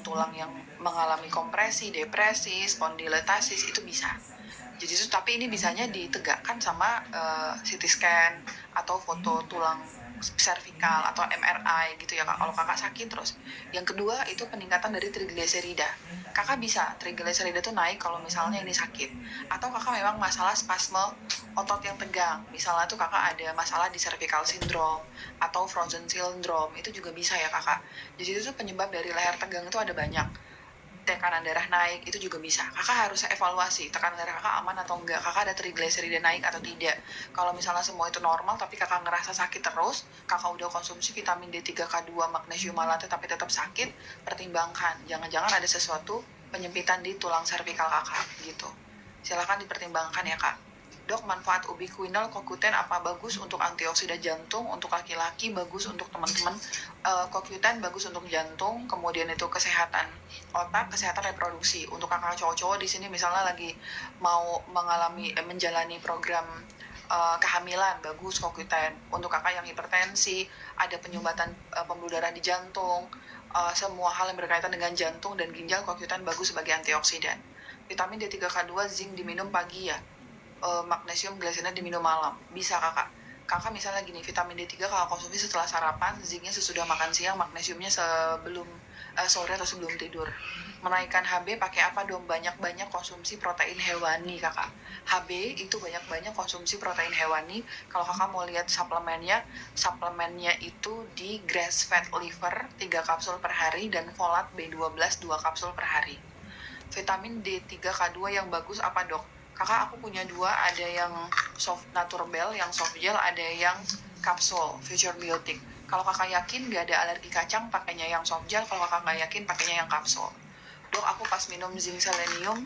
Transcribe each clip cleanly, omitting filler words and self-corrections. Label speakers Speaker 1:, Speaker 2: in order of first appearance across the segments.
Speaker 1: tulang yang mengalami kompresi, depresi, spondilolisis itu bisa. Jadi itu, tapi ini bisanya ditegakkan sama CT scan atau foto tulang servikal atau MRI gitu ya Kak, kalau Kakak sakit terus. Yang kedua itu peningkatan dari trigliserida. Kakak bisa trigliserida itu naik kalau misalnya ini sakit, atau Kakak memang masalah spasme otot yang tegang, misalnya tuh Kakak ada masalah di cervical syndrome atau frozen syndrome, itu juga bisa ya Kakak. Jadi itu tuh penyebab dari leher tegang itu ada banyak. Tekanan darah naik itu juga bisa. Kakak harus evaluasi tekanan darah kakak aman atau enggak, kakak ada trigliserida naik atau tidak. Kalau misalnya semua itu normal tapi kakak ngerasa sakit terus, kakak udah konsumsi vitamin D3, K2, magnesium malate tapi tetap sakit, pertimbangkan jangan-jangan ada sesuatu penyempitan di tulang servikal kakak gitu. Silahkan dipertimbangkan ya kak. Dok, manfaat ubiquinol CoQ10 apa? Bagus untuk antioksidan jantung, untuk laki-laki bagus, untuk teman-teman CoQ10 bagus untuk jantung, kemudian itu kesehatan otak, kesehatan reproduksi. Untuk kakak cowok-cowok di sini misalnya lagi mau menjalani program kehamilan, bagus CoQ10. Untuk kakak yang hipertensi, ada penyumbatan pembuluh darah di jantung, semua hal yang berkaitan dengan jantung dan ginjal, CoQ10 bagus sebagai antioksidan. Vitamin D3K2, zinc diminum pagi ya, magnesium glycinate diminum malam. Bisa kakak. Kakak misalnya gini, vitamin D3 kakak konsumsi setelah sarapan, zincnya sesudah makan siang, magnesiumnya sebelum sore atau sebelum tidur. Menaikkan HB pakai apa dong? Banyak-banyak konsumsi protein hewani kakak. HB itu banyak-banyak konsumsi protein hewani. Kalau kakak mau lihat suplemennya itu di grass fed liver 3 kapsul per hari dan folat B12 2 kapsul per hari. Vitamin D3K2 yang bagus apa dok? Kakak aku punya dua, ada yang soft naturbel, yang soft gel, ada yang kapsul future biotic. Kalau kakak yakin gak ada alergi kacang, pakainya yang soft gel. Kalau kakak nggak yakin, pakainya yang kapsul. Dok, aku pas minum zinc selenium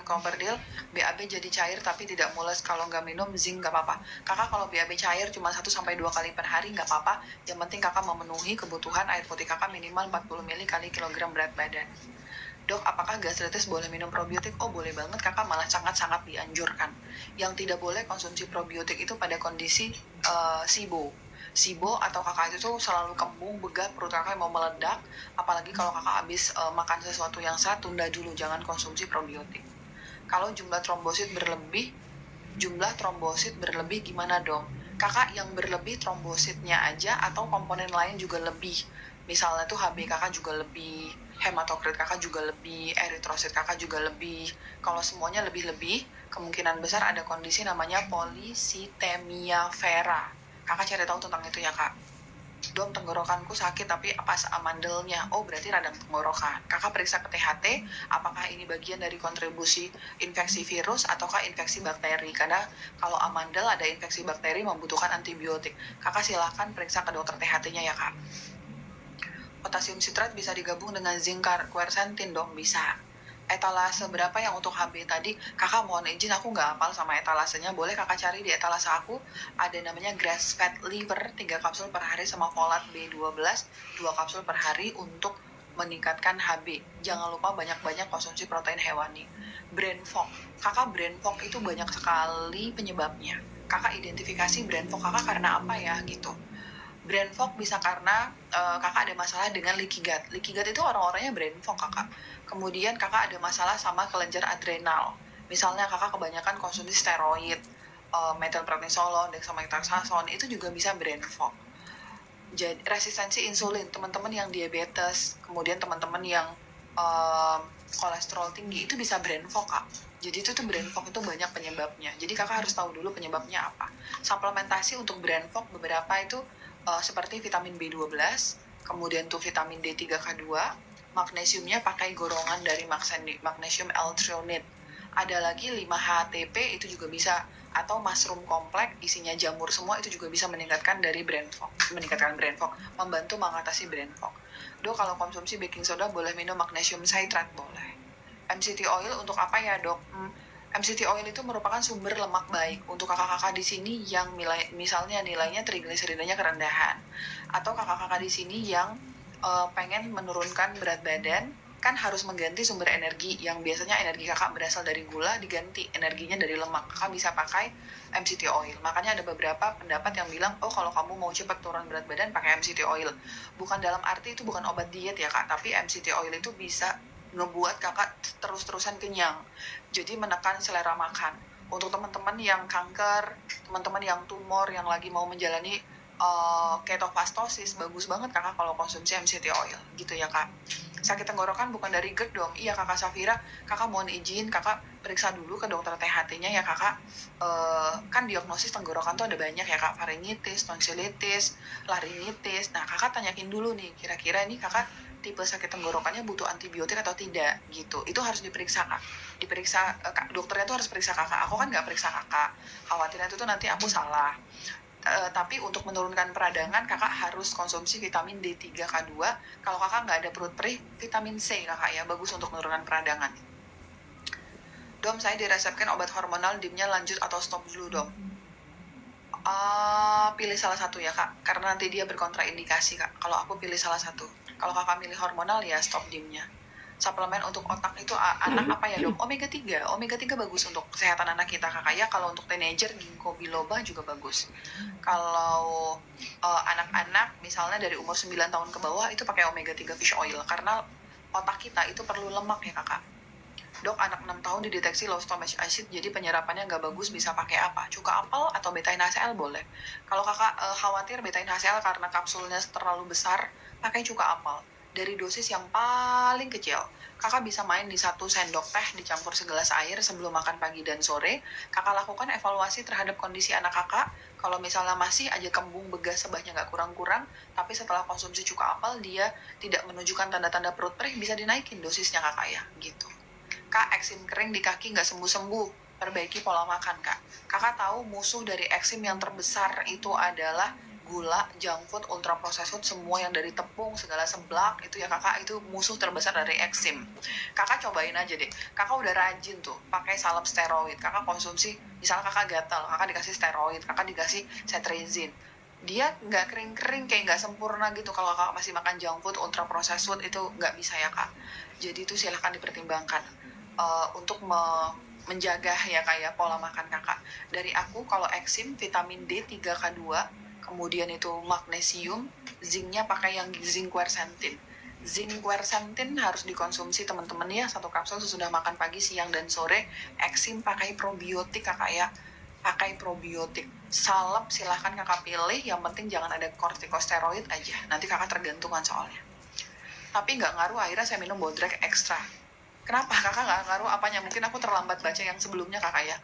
Speaker 1: Comperdil, BAB jadi cair tapi tidak mules. Kalau nggak minum zinc nggak apa-apa. Kakak kalau BAB cair cuma 1-2 kali per hari nggak apa-apa. Yang penting kakak memenuhi kebutuhan air putih kakak minimal 40 ml kali kilogram berat badan. Dok, apakah gastritis boleh minum probiotik? Oh, boleh banget, kakak malah sangat-sangat dianjurkan. Yang tidak boleh konsumsi probiotik itu pada kondisi SIBO. SIBO atau kakak itu selalu kembung, begat, perut kakak mau meledak, apalagi kalau kakak habis makan sesuatu yang sehat, tunda dulu, jangan konsumsi probiotik. Kalau jumlah trombosit berlebih gimana dong? Kakak yang berlebih trombositnya aja atau komponen lain juga lebih? Misalnya tuh HB kakak juga lebih, hematokrit kakak juga lebih, eritrosit kakak juga lebih. Kalau semuanya lebih-lebih, kemungkinan besar ada kondisi namanya polisitemia vera. Kakak cari tahu tentang itu ya kak. Dok, tenggorokanku sakit tapi pas amandelnya. Oh, berarti radang tenggorokan. Kakak periksa ke THT, apakah ini bagian dari kontribusi infeksi virus ataukah infeksi bakteri. Karena kalau amandel ada infeksi bakteri membutuhkan antibiotik. Kakak silahkan periksa ke dokter THT-nya ya kak. Potasium sitrat bisa digabung dengan zinc quercetin dong, bisa. Etalase berapa yang untuk HB tadi? Kakak mohon izin, aku nggak hafal sama etalasenya. Boleh kakak cari di etalase aku, ada namanya grass fed liver 3 kapsul per hari sama folat B12 2 kapsul per hari untuk meningkatkan HB. Jangan lupa banyak-banyak konsumsi protein hewani. Brain fog. Kakak, brain fog itu banyak sekali penyebabnya. Kakak identifikasi brain fog kakak karena apa ya gitu. Brain fog bisa karena kakak ada masalah dengan leaky gut. Leaky gut itu orang-orangnya brain fog kakak. Kemudian kakak ada masalah sama kelenjar adrenal. Misalnya kakak kebanyakan konsumsi steroid, methylprednisolone, dexamethasone, itu juga bisa brain fog. Jadi resistensi insulin, teman-teman yang diabetes, kemudian teman-teman yang kolesterol tinggi itu bisa brain fog kak. Jadi itu tuh brain fog itu banyak penyebabnya. Jadi kakak harus tahu dulu penyebabnya apa. Suplementasi untuk brain fog beberapa itu seperti vitamin B12, kemudian tuh vitamin D3K2, magnesiumnya pakai gorongan dari magnesium L-threonate. Ada lagi 5-HTP itu juga bisa, atau mushroom kompleks isinya jamur semua itu juga bisa meningkatkan brain fog, membantu mengatasi brain fog. Dok, kalau konsumsi baking soda boleh minum magnesium citrate? Boleh. MCT oil untuk apa ya dok? MCT oil itu merupakan sumber lemak baik untuk kakak-kakak di sini yang misalnya nilainya trigliseridanya kerendahan, atau kakak-kakak di sini yang pengen menurunkan berat badan kan harus mengganti sumber energi yang biasanya energi kakak berasal dari gula, diganti energinya dari lemak. Kakak bisa pakai MCT oil. Makanya ada beberapa pendapat yang bilang, oh kalau kamu mau cepat turun berat badan pakai MCT oil. Bukan dalam arti itu bukan obat diet ya kak, tapi MCT oil itu bisa ngebuat kakak terus-terusan kenyang. Jadi menekan selera makan. Untuk teman-teman yang kanker, teman-teman yang tumor, yang lagi mau menjalani ketofastosis, bagus banget kakak kalau konsumsi MCT oil gitu ya kak. Sakit tenggorokan bukan dari GERD dong. Iya kakak Safira, kakak mohon izin kakak periksa dulu ke dokter THT-nya ya kakak. Kan diagnosis tenggorokan tuh ada banyak ya kak, faringitis, tonsilitis, laringitis. Nah kakak tanyakin dulu nih, kira-kira ini kakak tipe sakit tenggorokannya butuh antibiotik atau tidak gitu. Itu harus diperiksa kak. Diperiksa dokternya tuh harus periksa kakak. Aku kan nggak periksa kakak, khawatirnya itu tuh nanti aku salah. Tapi untuk menurunkan peradangan kakak harus konsumsi vitamin D3K2. Kalau kakak nggak ada perut perih, vitamin C kakak ya, bagus untuk menurunkan peradangan. Dom, saya diresepkan obat hormonal, dimnya lanjut atau stop dulu dom? Pilih salah satu ya kak, karena nanti dia berkontraindikasi kak. Kalau aku pilih salah satu. Kalau kakak milih hormonal ya stop dimnya. Suplemen untuk otak itu anak apa ya dong? Omega 3. Omega 3 bagus untuk kesehatan anak kita kakak ya. Kalau untuk teenager ginkgo biloba juga bagus. Kalau anak-anak misalnya dari umur 9 tahun ke bawah itu pakai omega 3 fish oil karena otak kita itu perlu lemak ya kakak. Dok, anak 6 tahun dideteksi low stomach acid, jadi penyerapannya nggak bagus, bisa pakai apa? Cuka apel atau betain HCl boleh. Kalau kakak khawatir betain HCl karena kapsulnya terlalu besar, pakai cuka apel. Dari dosis yang paling kecil, kakak bisa main di 1 sendok teh dicampur segelas air sebelum makan pagi dan sore. Kakak lakukan evaluasi terhadap kondisi anak kakak. Kalau misalnya masih aja kembung, begas, sebahnya nggak kurang-kurang, tapi setelah konsumsi cuka apel dia tidak menunjukkan tanda-tanda perut perih, bisa dinaikin dosisnya kakak ya, gitu. Kak, eksim kering di kaki nggak sembuh-sembuh, perbaiki pola makan kak. Kakak tahu musuh dari eksim yang terbesar itu adalah gula, junk food, ultra processed food, semua yang dari tepung, segala seblak, itu ya kakak, itu musuh terbesar dari eksim. Kakak cobain aja deh, kakak udah rajin tuh, pakai salep steroid, kakak konsumsi, misalnya kakak gatal, kakak dikasih steroid, kakak dikasih cetirizine, dia nggak kering-kering kayak nggak sempurna gitu. Kalau kakak masih makan junk food, ultra processed food, itu nggak bisa ya kak. Jadi itu silahkan dipertimbangkan untuk menjaga ya kayak pola makan kakak. Dari aku kalau eksim vitamin D3K2, kemudian itu magnesium, zincnya pakai yang zinc quercetin. Zinc quercetin harus dikonsumsi teman-teman ya, 1 kapsul sesudah makan pagi, siang, dan sore. Eksim pakai probiotik kakak ya, pakai probiotik. Salep silahkan kakak pilih, yang penting jangan ada kortikosteroid aja, nanti kakak tergantungan soalnya. Tapi nggak ngaruh, akhirnya saya minum Bodrek ekstra. Kenapa kakak nggak ngaruh apanya? Mungkin aku terlambat baca yang sebelumnya kakak ya.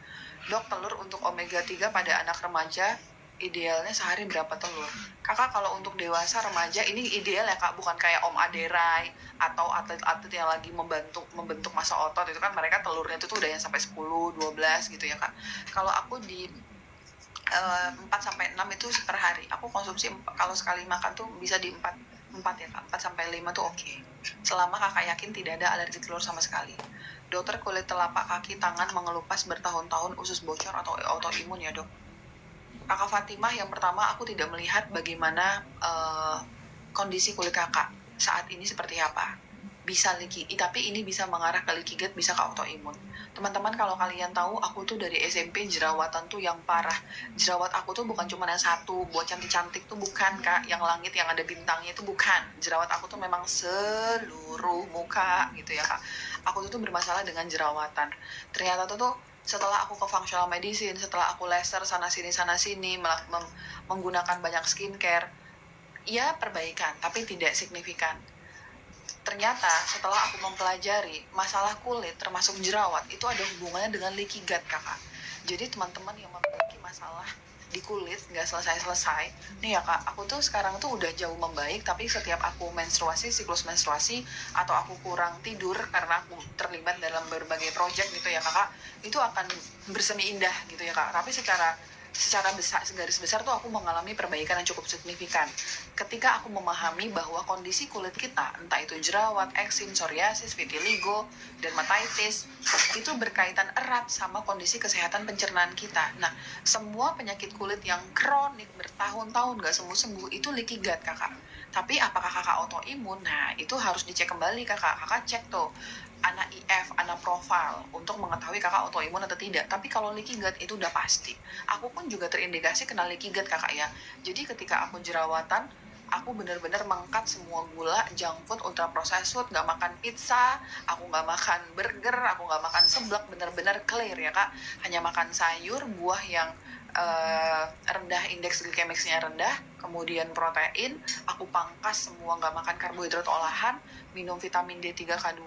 Speaker 1: Dok, telur untuk omega 3 pada anak remaja idealnya sehari berapa telur? Kakak kalau untuk dewasa remaja ini ideal ya kak, bukan kayak Om Aderai atau atlet-atlet yang lagi membentuk massa otot, itu kan mereka telurnya itu tuh udah yang sampai 10, 12 gitu ya kak. Kalau aku di 4 sampai 6 itu per hari. Aku konsumsi kalau sekali makan tuh bisa di 4 ya kak, 4 sampai 5 tuh oke. Selama kakak yakin tidak ada alergi telur sama sekali. Dokter, kulit telapak kaki tangan mengelupas bertahun-tahun, usus bocor atau autoimun ya dok? Kakak Fatimah, yang pertama aku tidak melihat bagaimana kondisi kulit kakak saat ini seperti apa. Bisa leaky, tapi ini bisa mengarah ke leaky gut, bisa ke autoimun. Teman-teman, kalau kalian tahu, aku tuh dari SMP jerawatan tuh yang parah. Jerawat aku tuh bukan cuma yang satu, buat cantik-cantik tuh bukan kak, yang langit yang ada bintangnya itu bukan. Jerawat aku tuh memang seluruh muka gitu ya kak. Aku tuh bermasalah dengan jerawatan. Ternyata tuh setelah aku ke functional medicine, setelah aku laser sana-sini, menggunakan banyak skincare, ya perbaikan, tapi tidak signifikan. Ternyata setelah aku mempelajari masalah kulit termasuk jerawat itu ada hubungannya dengan leaky gut kakak. Jadi teman-teman yang memiliki masalah di kulit nggak selesai-selesai, nih ya kak, aku tuh sekarang tuh udah jauh membaik, tapi setiap aku menstruasi, siklus menstruasi, atau aku kurang tidur karena aku terlibat dalam berbagai project gitu ya kakak, itu akan bersemi indah gitu ya kak. Tapi secara besar, garis besar tuh aku mengalami perbaikan yang cukup signifikan ketika aku memahami bahwa kondisi kulit kita, entah itu jerawat, eksim, psoriasis, vitiligo, dermatitis, itu berkaitan erat sama kondisi kesehatan pencernaan kita. Nah, semua penyakit kulit yang kronik bertahun-tahun gak sembuh-sembuh itu leaky gut kakak. Tapi apakah kakak autoimun? Nah, itu harus dicek kembali kakak. Kakak cek tuh ANA IF, ANA profile untuk mengetahui kakak autoimun atau tidak. Tapi kalau leaky gut itu udah pasti. Aku pun juga terindikasi kena leaky gut kakak ya. Jadi ketika aku jerawatan, aku bener-bener mengkat semua gula, junk food, ultra processed food, gak makan pizza, aku gak makan burger, aku gak makan seblak, bener-bener clear ya kak. Hanya makan sayur, buah yang rendah, indeks glikemiknya rendah, kemudian protein, aku pangkas semua gak makan karbohidrat olahan, minum vitamin D3K2,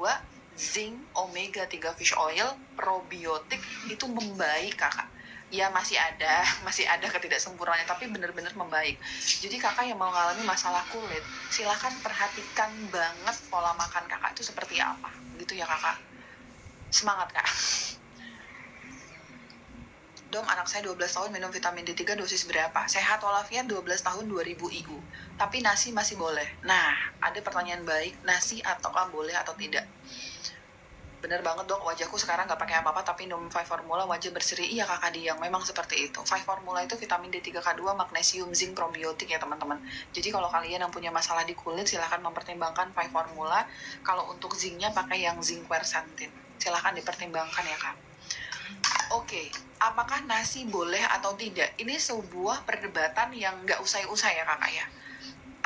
Speaker 1: zinc, omega 3 fish oil, probiotik, itu membaik kakak. Ya masih ada ketidaksempurnaannya, tapi benar-benar membaik. Jadi kakak yang mau mengalami masalah kulit, silahkan perhatikan banget pola makan kakak itu seperti apa. Gitu ya kakak. Semangat kak. Dom, anak saya 12 tahun minum vitamin D3 dosis berapa? Sehat walafiat 12 tahun 2000 IU. Tapi nasi masih boleh. Nah, ada pertanyaan baik, nasi ataukah boleh atau tidak? Bener banget dok, wajahku sekarang gak pakai apa-apa tapi minum 5 formula wajah berseri. Iya kakak Diang, memang seperti itu. 5 formula itu vitamin D3K2, magnesium, zinc, probiotik ya teman-teman. Jadi kalau kalian yang punya masalah di kulit, silahkan mempertimbangkan 5 formula. Kalau untuk zincnya pakai yang zinc quercetin. Silahkan dipertimbangkan ya kak. Oke, apakah nasi boleh atau tidak? Ini sebuah perdebatan yang gak usai-usai ya kakak ya.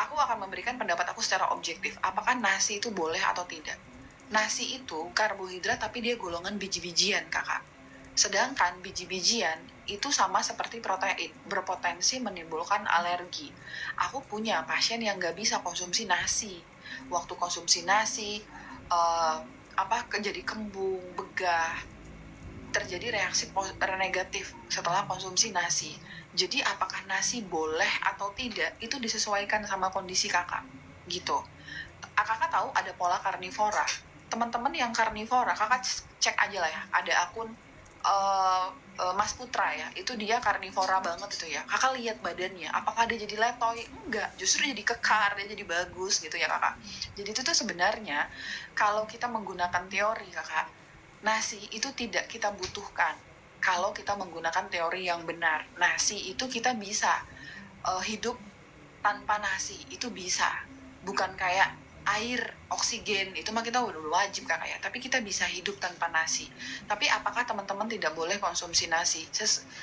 Speaker 1: Aku akan memberikan pendapat aku secara objektif. Apakah nasi itu boleh atau tidak? Nasi itu karbohidrat tapi dia golongan biji-bijian kakak. Sedangkan biji-bijian itu sama seperti protein, berpotensi menimbulkan alergi. Aku punya pasien yang gak bisa konsumsi nasi. Waktu konsumsi nasi, jadi kembung, begah, terjadi reaksi negatif setelah konsumsi nasi. Jadi apakah nasi boleh atau tidak itu disesuaikan sama kondisi kakak gitu. Kakak tahu ada pola karnivora. Teman-teman yang karnivora, kakak cek aja lah ya. Ada akun Mas Putra ya, itu dia karnivora banget itu ya. Kakak lihat badannya, apakah dia jadi letoy? Enggak, justru jadi kekar, dia jadi bagus gitu ya kakak. Jadi itu tuh sebenarnya kalau kita menggunakan teori kakak, nasi itu tidak kita butuhkan. Kalau kita menggunakan teori yang benar, nasi itu kita bisa hidup tanpa nasi, itu bisa. Bukan kayak air, oksigen, itu mah kita udah wajib kakak ya. Tapi kita bisa hidup tanpa nasi. Tapi apakah teman-teman tidak boleh konsumsi nasi?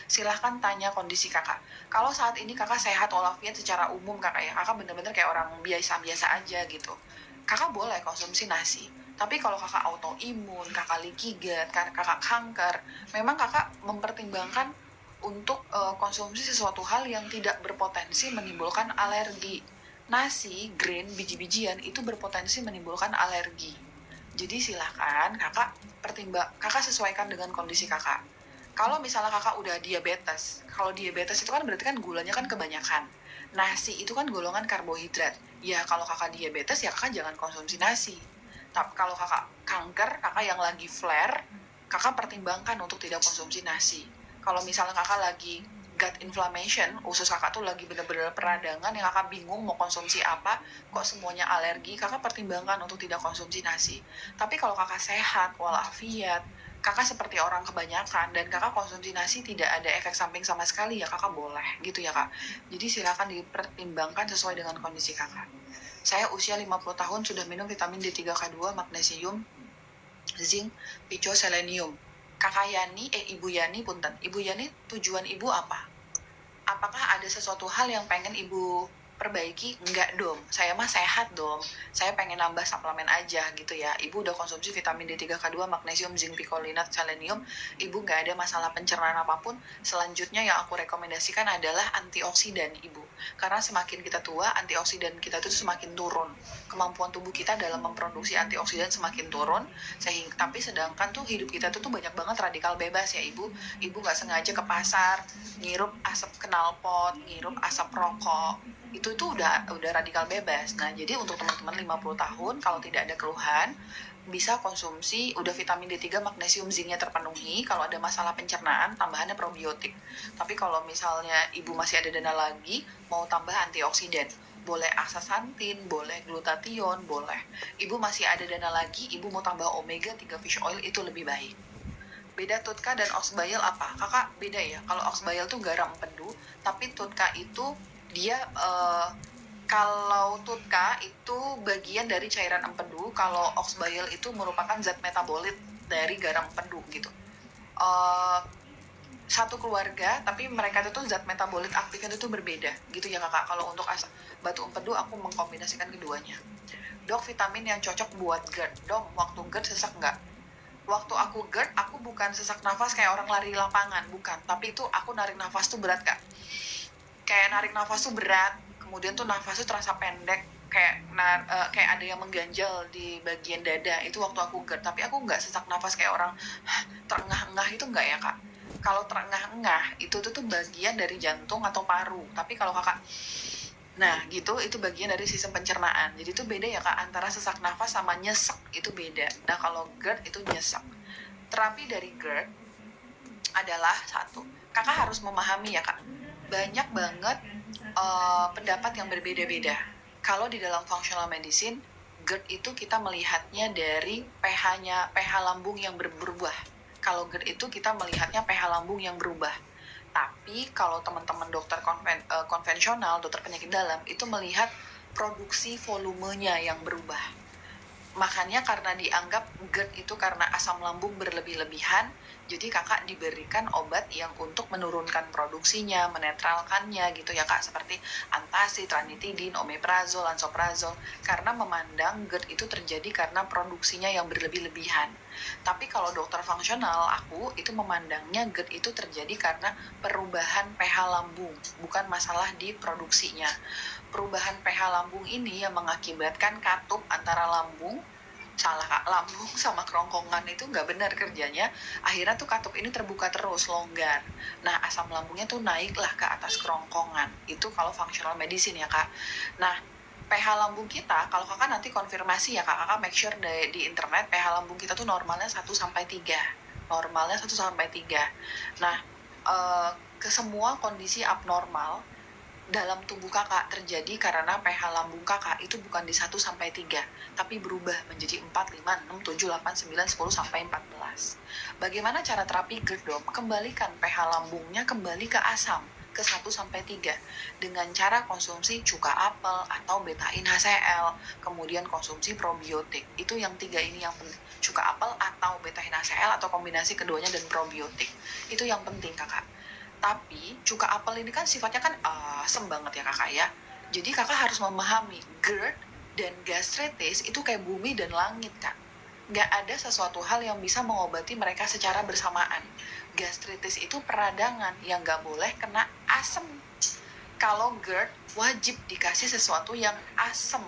Speaker 1: Silahkan tanya kondisi kakak. Kalau saat ini kakak sehat walafiat secara umum kakak ya, kakak bener-bener kayak orang biasa-biasa aja gitu, kakak boleh konsumsi nasi. Tapi kalau kakak autoimun, kakak leaky gut, kakak kanker, memang kakak mempertimbangkan untuk konsumsi sesuatu hal yang tidak berpotensi menimbulkan alergi. Nasi, grain, biji-bijian itu berpotensi menimbulkan alergi. Jadi silahkan kakak sesuaikan dengan kondisi kakak. Kalau misalnya kakak udah diabetes, kalau diabetes itu kan berarti kan gulanya kan kebanyakan. Nasi itu kan golongan karbohidrat. Ya kalau kakak diabetes ya kakak jangan konsumsi nasi. Tapi kalau kakak kanker, kakak yang lagi flare, kakak pertimbangkan untuk tidak konsumsi nasi. Kalau misalnya kakak lagi gut inflammation, usus kakak tuh lagi bener-bener peradangan yang kakak bingung mau konsumsi apa, kok semuanya alergi, kakak pertimbangkan untuk tidak konsumsi nasi. Tapi kalau kakak sehat, walafiat, kakak seperti orang kebanyakan, dan kakak konsumsi nasi tidak ada efek samping sama sekali, ya kakak boleh, gitu ya kak. Jadi silakan dipertimbangkan sesuai dengan kondisi kakak. Saya usia 50 tahun sudah minum vitamin D3K2, magnesium, zinc, pico, selenium. Kakak Yani, Ibu Yani, punten. Ibu Yani, tujuan Ibu apa? Apakah ada sesuatu hal yang pengen Ibu perbaiki? Enggak dong, saya mah sehat dong. Saya pengen nambah suplemen aja gitu ya. Ibu udah konsumsi vitamin D3K2, magnesium, zinc, picolinat, selenium. Ibu nggak ada masalah pencernaan apapun. Selanjutnya yang aku rekomendasikan adalah antioksidan Ibu. Karena semakin kita tua, antioksidan kita tuh semakin turun. Kemampuan tubuh kita dalam memproduksi antioksidan semakin turun. Tapi sedangkan tuh hidup kita tuh banyak banget radikal bebas ya Ibu. Ibu nggak sengaja ke pasar, ngirup asap knalpot, ngirup asap rokok, itu udah radikal bebas. Nah, jadi untuk teman-teman 50 tahun kalau tidak ada keluhan, bisa konsumsi udah vitamin D3, magnesium, zincnya terpenuhi. Kalau ada masalah pencernaan, tambahannya probiotik. Tapi kalau misalnya Ibu masih ada dana lagi, mau tambah antioksidan, boleh astaxanthin, boleh glutathione, boleh. Ibu masih ada dana lagi, Ibu mau tambah omega 3 fish oil, itu lebih baik. Beda TUDCA dan oxbile apa? Kakak beda ya. Kalau oxbile tuh garam empedu, tapi TUDCA itu dia Kalau TUDCA itu bagian dari cairan empedu, kalau oxbile itu merupakan zat metabolit dari garam empedu gitu. Satu keluarga, tapi mereka itu zat metabolit aktifnya itu berbeda gitu ya kakak. Kalau untuk batu empedu aku mengkombinasikan keduanya. Dok, vitamin yang cocok buat GERD. Dok, waktu GERD sesak nggak? Waktu aku GERD, aku bukan sesak nafas kayak orang lari lapangan, bukan. Tapi itu aku narik nafas tuh berat kak. Kayak narik nafas tuh berat, kemudian tuh nafas tuh terasa pendek, kayak ada yang mengganjal di bagian dada. Itu waktu aku GERD, tapi aku nggak sesak nafas kayak orang terengah-engah, itu nggak ya kak. Kalau terengah-engah itu tuh bagian dari jantung atau paru, tapi kalau kakak gitu, itu bagian dari sistem pencernaan. Jadi itu beda ya kak, antara sesak nafas sama nyesek itu beda. Nah kalau GERD itu nyesek. Terapi dari GERD adalah satu, kakak harus memahami ya kak, banyak banget pendapat yang berbeda-beda. Kalau di dalam functional medicine, GERD itu kita melihatnya dari pH lambung yang berubah. Kalau GERD itu kita melihatnya pH lambung yang berubah. Tapi kalau teman-teman dokter konvensional, dokter penyakit dalam, itu melihat produksi volumenya yang berubah. Makanya karena dianggap GERD itu karena asam lambung berlebih-lebihan, jadi kakak diberikan obat yang untuk menurunkan produksinya, menetralkannya gitu ya kak, seperti antacid, ranitidin, omeprazol, lansoprazol, karena memandang GERD itu terjadi karena produksinya yang berlebih-lebihan. Tapi kalau dokter fungsional, aku itu memandangnya GERD itu terjadi karena perubahan pH lambung, bukan masalah di produksinya. Perubahan pH lambung ini yang mengakibatkan katup antara lambung lambung sama kerongkongan itu nggak benar kerjanya, akhirnya tuh katup ini terbuka terus, longgar. Nah asam lambungnya tuh naiklah ke atas kerongkongan. Itu kalau functional medicine ya kak. Nah pH lambung kita, kalau kakak nanti konfirmasi ya kak, kakak make sure di internet pH lambung kita tuh normalnya 1-3. Normalnya 1-3. Nah ke semua kondisi abnormal dalam tubuh kakak terjadi karena pH lambung kakak itu bukan di 1-3, tapi berubah menjadi 4, 5, 6, 7, 8, 9, 10, sampai 14. Bagaimana cara terapi GERD dok? Kembalikan pH lambungnya kembali ke asam, ke 1-3, dengan cara konsumsi cuka apel atau betain HCl, kemudian konsumsi probiotik. Itu yang 3 ini yang penting. Cuka apel atau betain HCl atau kombinasi keduanya dan probiotik. Itu yang penting kakak. Tapi cuka apel ini kan sifatnya kan asem banget ya kakak ya. Jadi kakak harus memahami GERD dan gastritis itu kayak bumi dan langit kak. Nggak ada sesuatu hal yang bisa mengobati mereka secara bersamaan. Gastritis itu peradangan yang nggak boleh kena asem. Kalau GERD wajib dikasih sesuatu yang asem.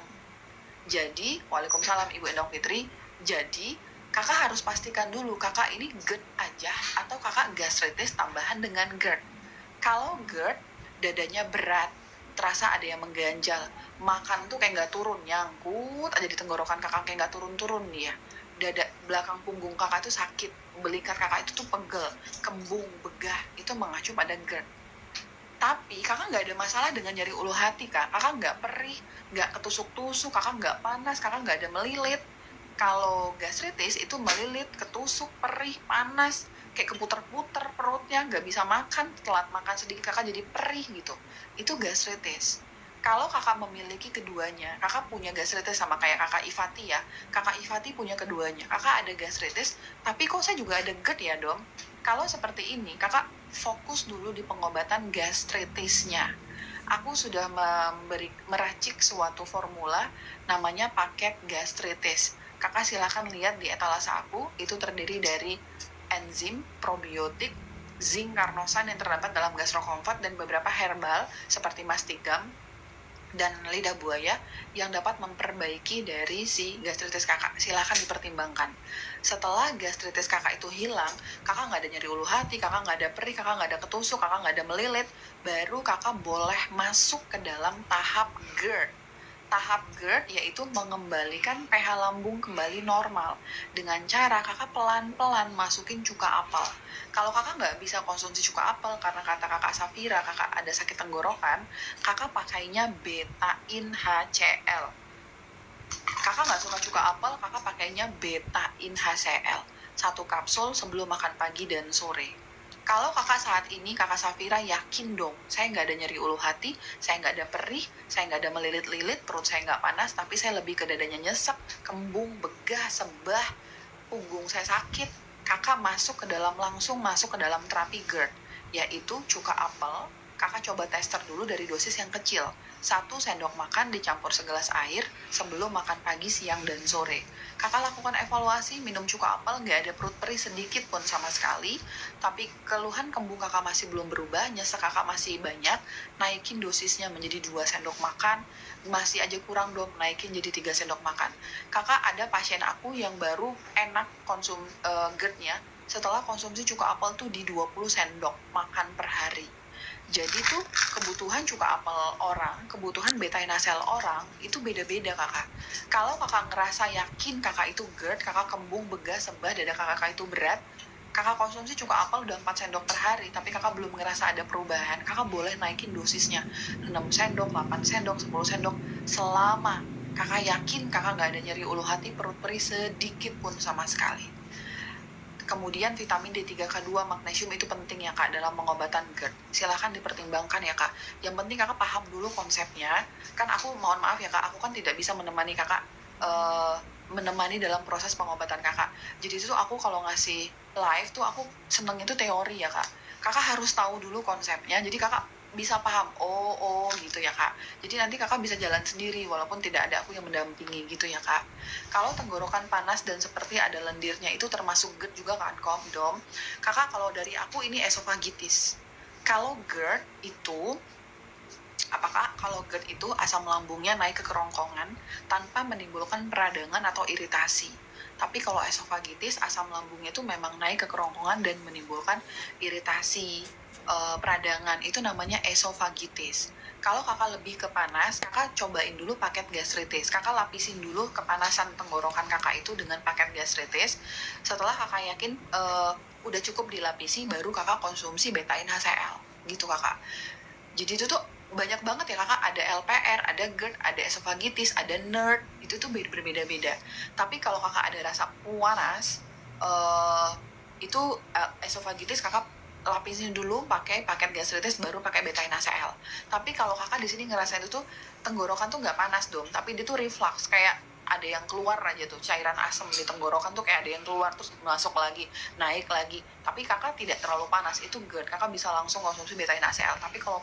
Speaker 1: Jadi, waalaikumsalam Ibu Endang Fitri. Jadi, kakak harus pastikan dulu kakak ini GERD aja atau kakak gastritis tambahan dengan GERD. Kalau GERD, dadanya berat, terasa ada yang mengganjal, makan tuh kayak nggak turun, nyangkut aja di tenggorokan kakak kayak nggak turun-turun nih ya. Dada belakang punggung kakak tuh sakit, belingkar kakak itu tuh pegel, kembung, begah, itu mengacu pada GERD. Tapi kakak nggak ada masalah dengan nyari ulu hati kak, kakak nggak perih, nggak ketusuk-tusuk, kakak nggak panas, kakak nggak ada melilit. Kalau gastritis itu melilit, ketusuk, perih, panas, kayak keputer-puter perutnya, nggak bisa makan, telat makan sedikit kakak jadi perih gitu. Itu gastritis. Kalau kakak memiliki keduanya, kakak punya gastritis sama kayak kakak Ifati ya, kakak Ifati punya keduanya, kakak ada gastritis, tapi kok saya juga ada GERD ya dong? Kalau seperti ini, kakak fokus dulu di pengobatan gastritisnya. Aku sudah meracik suatu formula namanya paket gastritis. Kakak silakan lihat di etalase aku, itu terdiri dari enzim, probiotik, zinc karnosan yang terdapat dalam gastrocomfort dan beberapa herbal seperti mastigam dan lidah buaya yang dapat memperbaiki dari si gastritis kakak. Silakan dipertimbangkan. Setelah gastritis kakak itu hilang, kakak nggak ada nyeri ulu hati, kakak nggak ada perih, kakak nggak ada ketusuk, kakak nggak ada melilit, baru kakak boleh masuk ke dalam tahap GERD. Tahap GERD yaitu mengembalikan pH lambung kembali normal dengan cara kakak pelan-pelan masukin cuka apel. Kalau kakak nggak bisa konsumsi cuka apel karena kata kakak Safira kakak ada sakit tenggorokan, kakak pakainya betain HCl. Kakak nggak suka cuka apel, kakak pakainya betain HCl. 1 kapsul sebelum makan pagi dan sore. Kalau kakak saat ini, kakak Safira yakin dong, saya nggak ada nyeri ulu hati, saya nggak ada perih, saya nggak ada melilit-lilit, perut saya nggak panas, tapi saya lebih ke dadanya nyesek, kembung, begah, sebah, punggung saya sakit. Kakak langsung masuk ke dalam terapi GERD, yaitu cuka apel. Kakak coba tester dulu dari dosis yang kecil. 1 sendok makan dicampur segelas air sebelum makan pagi, siang, dan sore. Kakak lakukan evaluasi, minum cuka apel, nggak ada perut perih sedikit pun sama sekali. Tapi keluhan kembung kakak masih belum berubah, nyesek kakak masih banyak, naikin dosisnya menjadi 2 sendok makan. Masih aja kurang dong, naikin jadi 3 sendok makan. Kakak, ada pasien aku yang baru enak GERD-nya setelah konsumsi cuka apel tuh di 20 sendok makan per hari. Jadi tuh kebutuhan cuka apel orang, kebutuhan beta-inacel orang itu beda-beda kakak. Kalau kakak ngerasa yakin kakak itu GERD, kakak kembung, begah, sebah, dada kakak itu berat, kakak konsumsi cuka apel udah 4 sendok per hari, tapi kakak belum ngerasa ada perubahan, kakak boleh naikin dosisnya 6 sendok, 8 sendok, 10 sendok, selama kakak yakin kakak nggak ada nyeri ulu hati, perut perih sedikit pun sama sekali. Kemudian vitamin D3K2, magnesium itu penting ya kak dalam pengobatan GERD. Silahkan dipertimbangkan ya kak. Yang penting kakak paham dulu konsepnya. Kan aku mohon maaf ya kak, aku kan tidak bisa menemani kakak menemani dalam proses pengobatan kakak. Jadi itu aku kalau ngasih live tuh aku seneng itu teori ya kak. Kakak harus tahu dulu konsepnya. Jadi kakak bisa paham, oh gitu ya kak. Jadi nanti kakak bisa jalan sendiri walaupun tidak ada aku yang mendampingi gitu ya kak. Kalau tenggorokan panas dan seperti ada lendirnya itu termasuk GERD juga kan, Dom? Kakak, kalau dari aku ini esofagitis. Kalau GERD itu, kalau GERD itu asam lambungnya naik ke kerongkongan tanpa menimbulkan peradangan atau iritasi. Tapi kalau esofagitis, asam lambungnya itu memang naik ke kerongkongan dan menimbulkan iritasi, peradangan. Itu namanya esofagitis. Kalau kakak lebih ke panas, kakak cobain dulu paket gastritis. Kakak lapisin dulu kepanasan tenggorokan kakak itu dengan paket gastritis. Setelah kakak yakin udah cukup dilapisi, baru kakak konsumsi betain HCl. Gitu kakak. Jadi itu tuh banyak banget ya kakak, ada LPR, ada GERD, ada esofagitis, ada NERD, itu tuh berbeda-beda. Tapi kalau kakak ada rasa panas, itu esofagitis kakak lapisin dulu pakai paket gastritis, baru pakai betain HCl. Tapi kalau kakak di sini ngerasain itu tuh tenggorokan tuh nggak panas dong, tapi dia tuh reflux, kayak ada yang keluar aja tuh, cairan asam di tenggorokan tuh kayak ada yang keluar terus masuk lagi, naik lagi. Tapi kakak tidak terlalu panas, itu GERD, kakak bisa langsung konsumsi betain HCl. Tapi kalau